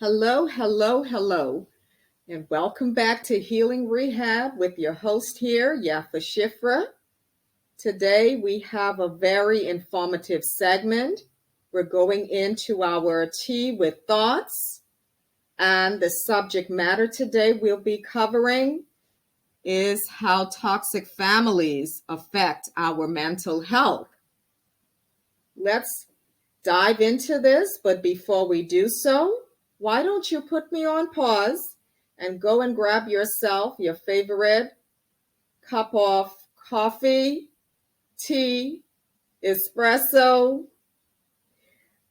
Hello, hello, hello, and welcome back to Healing Rehab with your host here, Yafa Shifra. Today we have a very informative segment. We're going into our tea with thoughts, and the subject matter today we'll be covering is how toxic families affect our mental health. Let's dive into this, but before we do so, why don't you put me on pause and go and grab yourself your favorite cup of coffee, tea, espresso,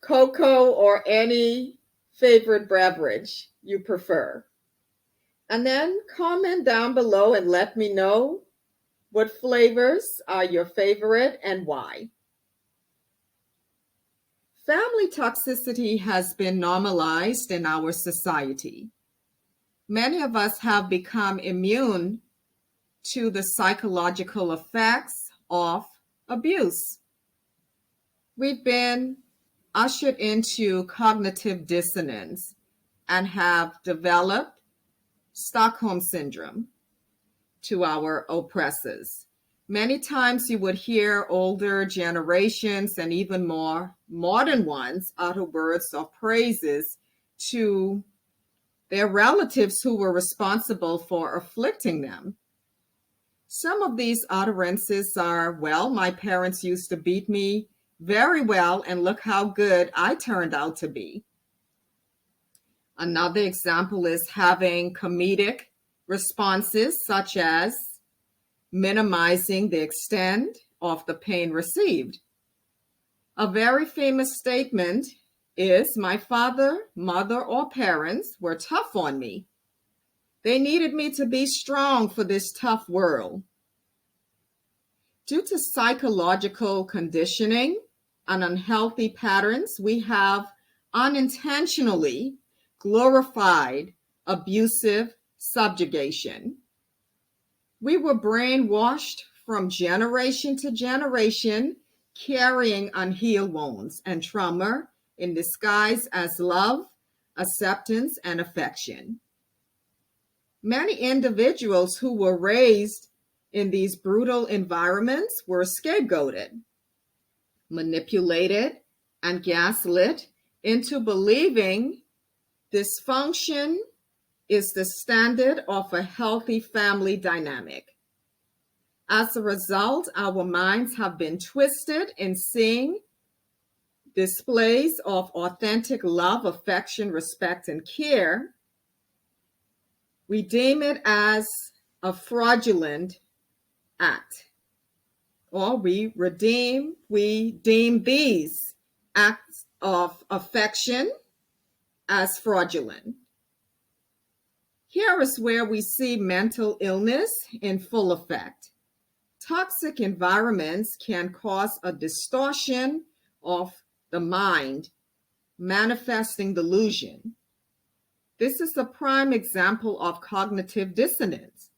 cocoa, or any favorite beverage you prefer. And then comment down below and let me know what flavors are your favorite and why. Family toxicity has been normalized in our society. Many of us have become immune to the psychological effects of abuse. We've been ushered into cognitive dissonance and have developed Stockholm syndrome to our oppressors. Many times you would hear older generations and even more modern ones utter words of praises to their relatives who were responsible for afflicting them. Some of these utterances are, well, my parents used to beat me very well, and look how good I turned out to be. Another example is having comedic responses, such as minimizing the extent of the pain received. A very famous statement is, my father, mother, or parents were tough on me. They needed me to be strong for this tough world. Due to psychological conditioning and unhealthy patterns, we have unintentionally glorified abusive subjugation. We were brainwashed from generation to generation, carrying unhealed wounds and trauma in disguise as love, acceptance, and affection. Many individuals who were raised in these brutal environments were scapegoated, manipulated, and gaslit into believing dysfunction is the standard of a healthy family dynamic. As a result, our minds have been twisted in seeing displays of authentic love, affection, respect, and care. We deem it as a fraudulent act, or we deem these acts of affection as fraudulent. Here is where we see mental illness in full effect. Toxic environments can cause a distortion of the mind, manifesting delusion. This is a prime example of cognitive dissonance.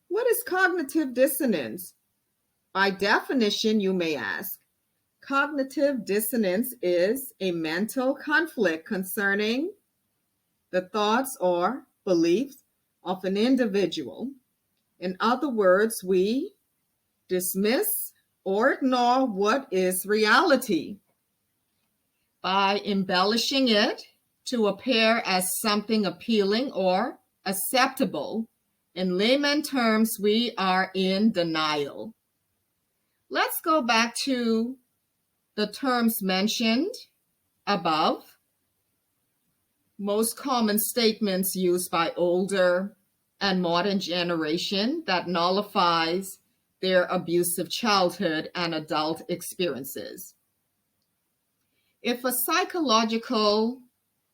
What is cognitive dissonance? By definition, you may ask, cognitive dissonance is a mental conflict concerning the thoughts or beliefs of an individual. In other words, we dismiss or ignore what is reality by embellishing it to appear as something appealing or acceptable. In layman terms, we are in denial. Let's go back to the terms mentioned above. Most common statements used by older and modern generation that nullifies their abusive childhood and adult experiences. If a psychological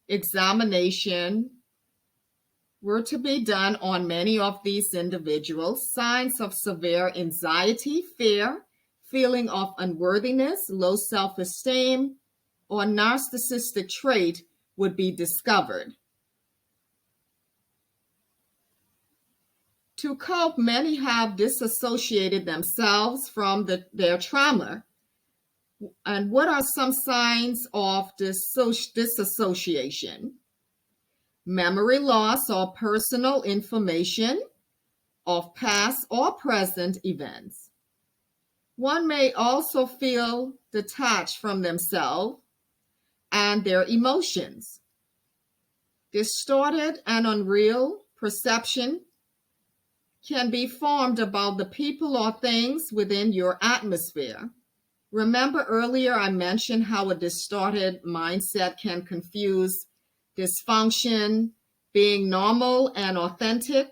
examination were to be done on many of these individuals, signs of severe anxiety, fear, feeling of unworthiness, low self-esteem, or narcissistic trait would be discovered. To cope, many have disassociated themselves from their trauma. And what are some signs of disassociation? memory loss or personal information of past or present events. One may also feel detached from themselves and their emotions. Distorted and unreal perception can be formed about the people or things within your atmosphere. Remember earlier I mentioned how a distorted mindset can confuse dysfunction, being normal, and authentic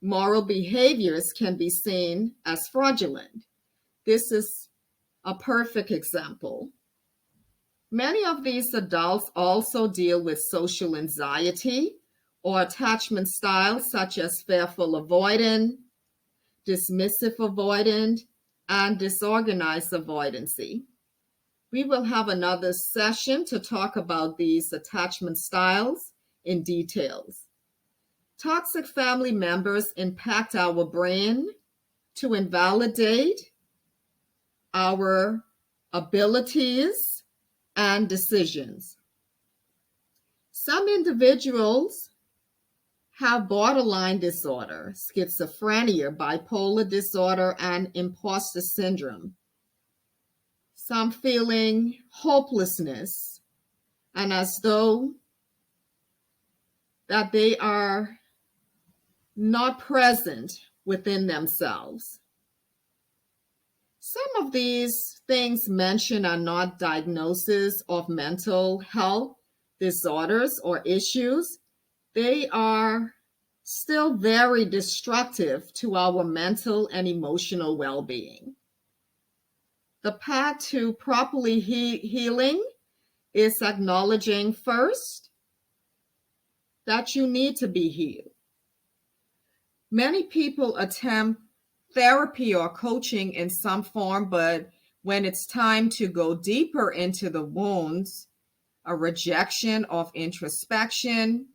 moral behaviors can be seen as fraudulent. This is a perfect example. Many of these adults also deal with social anxiety or attachment styles such as fearful avoidant, dismissive avoidant, and disorganized avoidancy. We will have another session to talk about these attachment styles in details. Toxic family members impact our brain to invalidate our abilities and decisions. Some individuals have borderline disorder, schizophrenia, bipolar disorder, and imposter syndrome. Some feeling hopelessness and as though that they are not present within themselves. Some of these things mentioned are not diagnoses of mental health disorders or issues. They are still very destructive to our mental and emotional well-being. The path to properly healing is acknowledging first that you need to be healed. Many people attempt therapy or coaching in some form, but when it's time to go deeper into the wounds, a rejection of introspection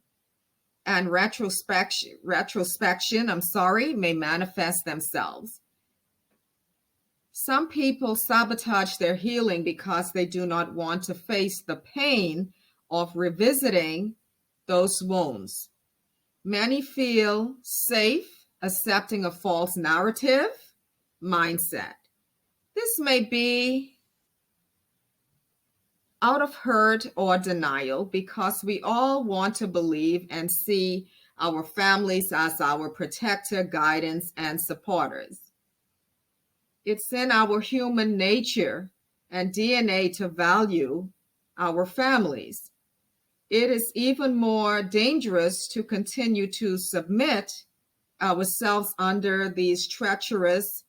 and retrospection, may manifest themselves. Some people sabotage their healing because they do not want to face the pain of revisiting those wounds. Many feel safe accepting a false narrative mindset. This may be out of hurt or denial because we all want to believe and see our families as our protector, guidance, and supporters. It's in our human nature and DNA to value our families. It is even more dangerous to continue to submit ourselves under these treacherous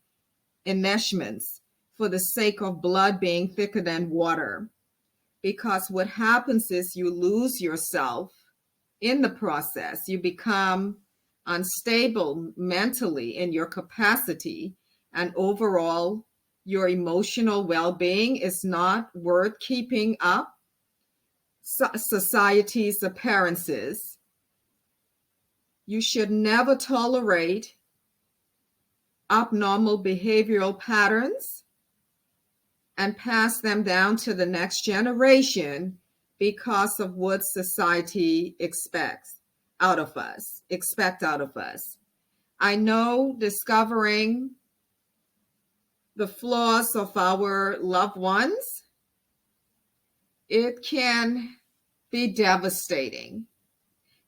enmeshments for the sake of blood being thicker than water. Because what happens is you lose yourself in the process. You become unstable mentally in your capacity, and overall, your emotional well-being is not worth keeping up society's appearances. You should never tolerate abnormal behavioral patterns and pass them down to the next generation because of what society expect out of us. I know discovering the flaws of our loved ones, it can be devastating.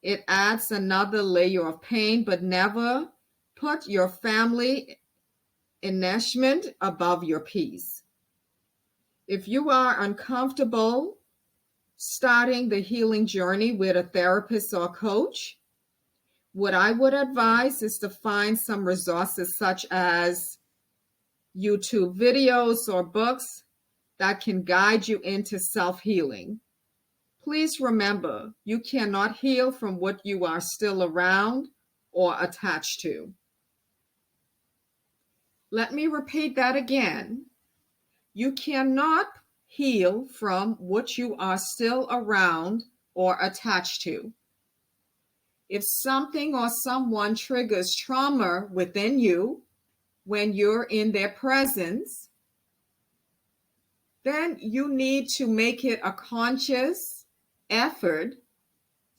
It adds another layer of pain, but never put your family enmeshment above your peace. If you are uncomfortable starting the healing journey with a therapist or coach, what I would advise is to find some resources such as YouTube videos or books that can guide you into self-healing. Please remember, you cannot heal from what you are still around or attached to. Let me repeat that again. You cannot heal from what you are still around or attached to. If something or someone triggers trauma within you when you're in their presence, then you need to make it a conscious effort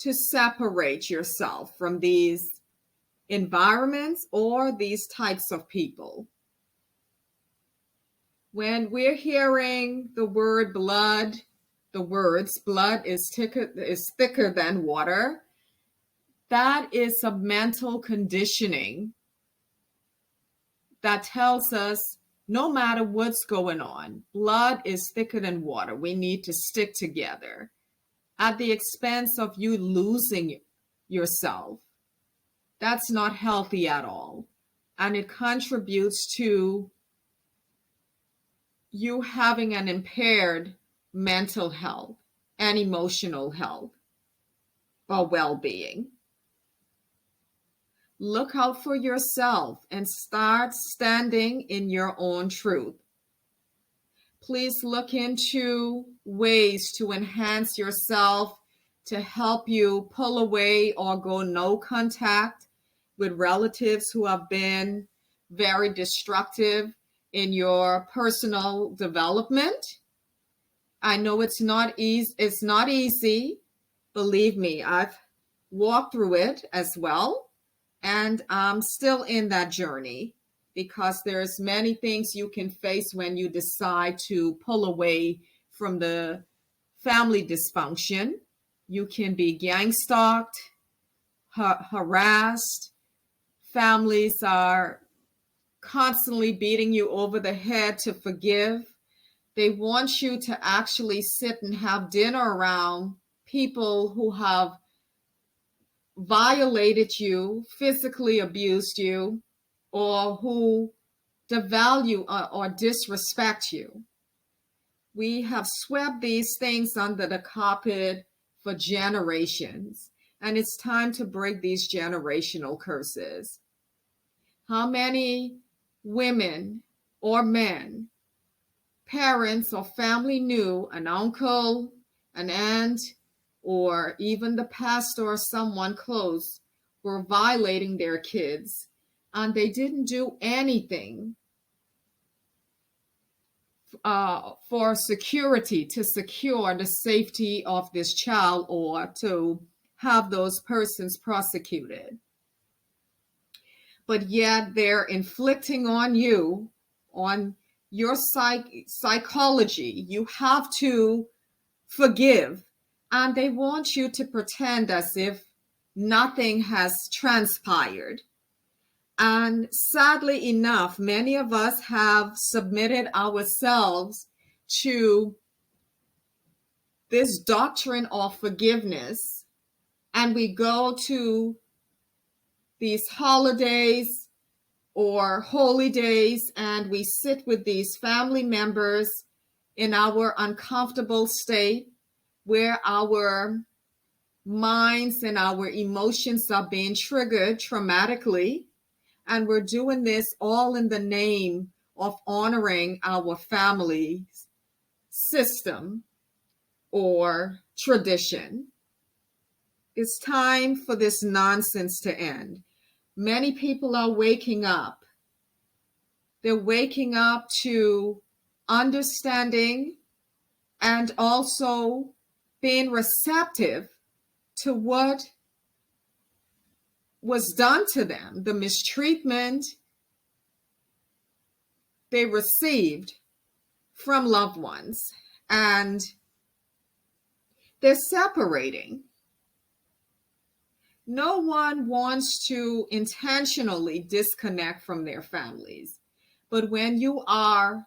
to separate yourself from these environments or these types of people. When we're hearing the word blood, the words blood is thicker than water, that is a mental conditioning that tells us no matter what's going on, blood is thicker than water. We need to stick together at the expense of you losing yourself. That's not healthy at all. And it contributes to you having an impaired mental health and emotional health or well-being. Look out for yourself and start standing in your own truth. Please look into ways to enhance yourself to help you pull away or go no contact with relatives who have been very destructive in your personal development. I know it's not easy. Believe me, I've walked through it as well. And I'm still in that journey because there's many things you can face when you decide to pull away from the family dysfunction. You can be gang stalked, harassed. Families are constantly beating you over the head to forgive. They want you to actually sit and have dinner around people who have violated you, physically abused you, or who devalue or disrespect you. We have swept these things under the carpet for generations, and it's time to break these generational curses. How many women or men, parents or family knew an uncle, an aunt, or even the pastor or someone close were violating their kids, and they didn't do anything for security to secure the safety of this child or to have those persons prosecuted. But yet they're inflicting on you, on your psychology. You have to forgive. And they want you to pretend as if nothing has transpired. And sadly enough, many of us have submitted ourselves to this doctrine of forgiveness. And we go to these holidays or holy days and we sit with these family members in our uncomfortable state, where our minds and our emotions are being triggered traumatically. And we're doing this all in the name of honoring our family system or tradition. It's time for this nonsense to end. Many people are waking up. They're waking up to understanding and also being receptive to what was done to them, the mistreatment they received from loved ones. And they're separating. No one wants to intentionally disconnect from their families. But when you are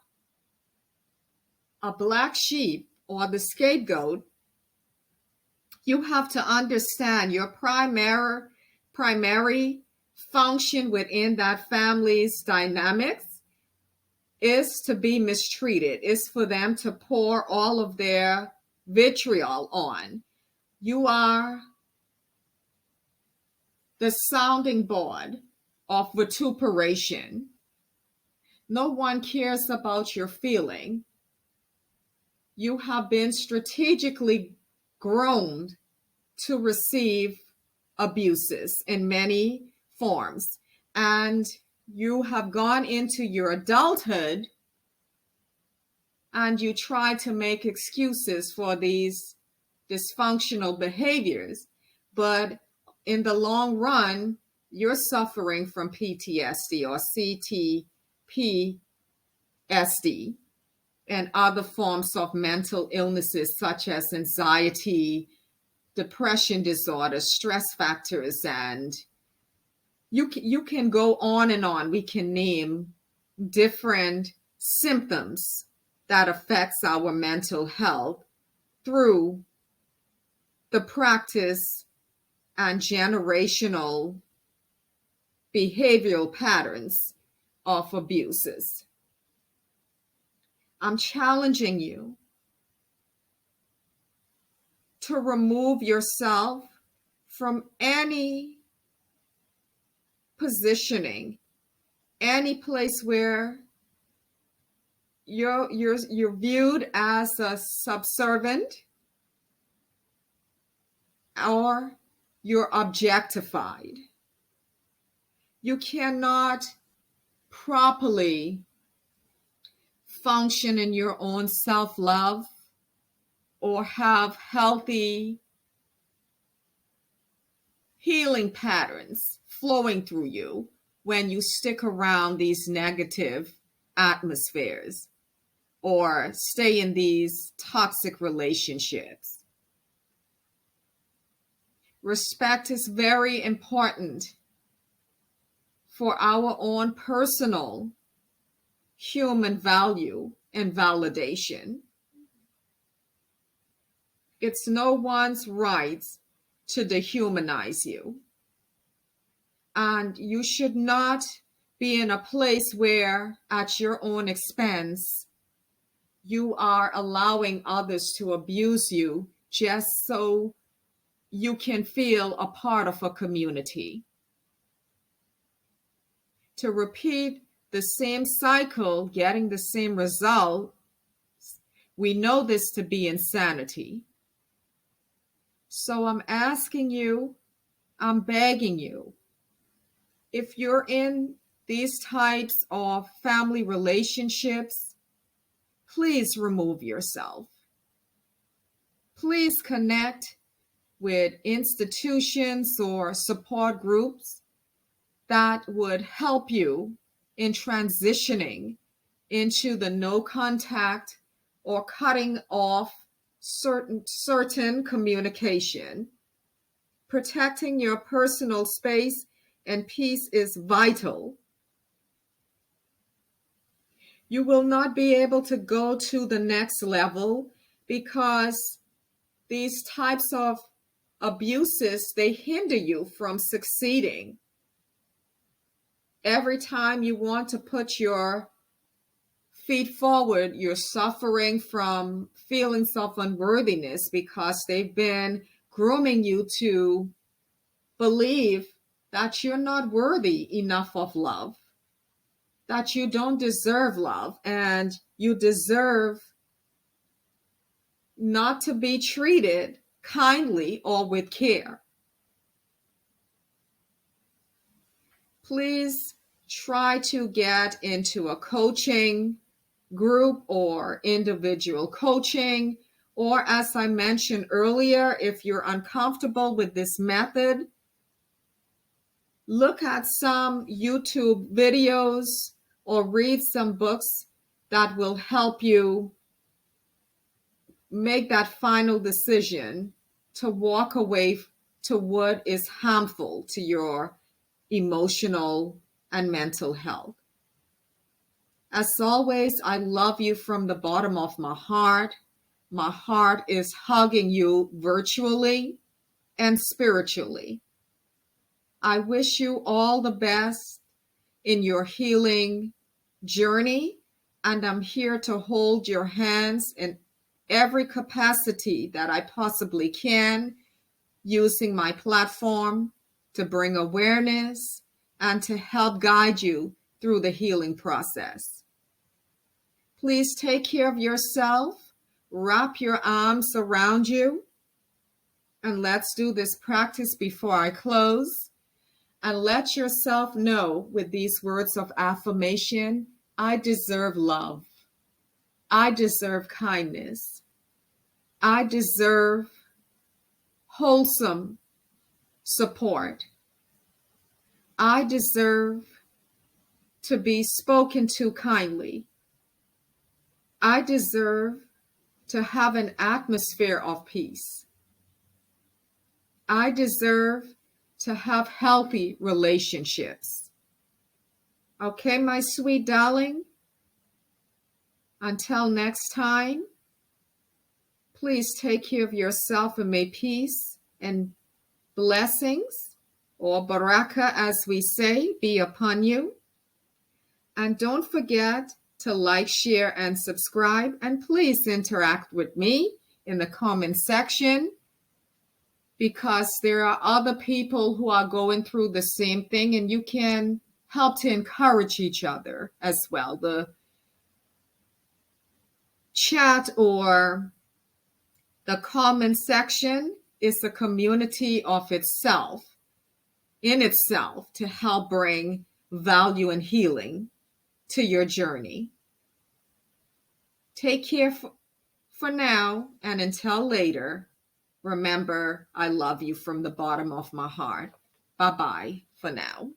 a black sheep or the scapegoat, you have to understand your primary function within that family's dynamics is to be mistreated, is for them to pour all of their vitriol on. You are the sounding board of vituperation. No one cares about your feeling. You have been strategically groomed to receive abuses in many forms. And you have gone into your adulthood and you try to make excuses for these dysfunctional behaviors. but in the long run, you're suffering from PTSD or CTPSD and other forms of mental illnesses such as anxiety, depression disorders, stress factors, and you can go on and on. We can name different symptoms that affects our mental health through the practice and generational behavioral patterns of abuses. I'm challenging you to remove yourself from any positioning, any place where you're viewed as a subservient or you're objectified. You cannot properly function in your own self-love or have healthy healing patterns flowing through you when you stick around these negative atmospheres or stay in these toxic relationships. Respect is very important for our own personal human value and validation. It's no one's right to dehumanize you. And you should not be in a place where, at your own expense, you are allowing others to abuse you just so you can feel a part of a community. To repeat the same cycle, getting the same result, we know this to be insanity. So I'm asking you, I'm begging you, if you're in these types of family relationships, please remove yourself. Please connect with institutions or support groups that would help you in transitioning into the no contact or cutting off certain communication. Protecting your personal space and peace is vital. You will not be able to go to the next level because these types of abuses, they hinder you from succeeding. Every time you want to put your feet forward, you're suffering from feelings of unworthiness because they've been grooming you to believe that you're not worthy enough of love, that you don't deserve love, and you deserve not to be treated kindly or with care. Please try to get into a coaching group or individual coaching, or as I mentioned earlier, if you're uncomfortable with this method, look at some YouTube videos or read some books that will help you make that final decision to walk away to what is harmful to your emotional and mental health. As always, I love you from the bottom of my heart. My heart is hugging you virtually and spiritually. I wish you all the best in your healing journey, and I'm here to hold your hands in every capacity that I possibly can, using my platform to bring awareness and to help guide you through the healing process. Please take care of yourself, wrap your arms around you, and let's do this practice before I close. And let yourself know with these words of affirmation, I deserve love. I deserve kindness. I deserve wholesome support. I deserve to be spoken to kindly. I deserve to have an atmosphere of peace. I deserve to have healthy relationships. Okay, my sweet darling? Until next time, please take care of yourself and may peace and blessings, or baraka as we say, be upon you. And don't forget to like, share, and subscribe. And please interact with me in the comment section, because there are other people who are going through the same thing, and you can help to encourage each other as well. The chat or the comment section is a community of itself, in itself, to help bring value and healing to your journey. Take care for now, and until later, remember, I love you from the bottom of my heart. Bye-bye for now.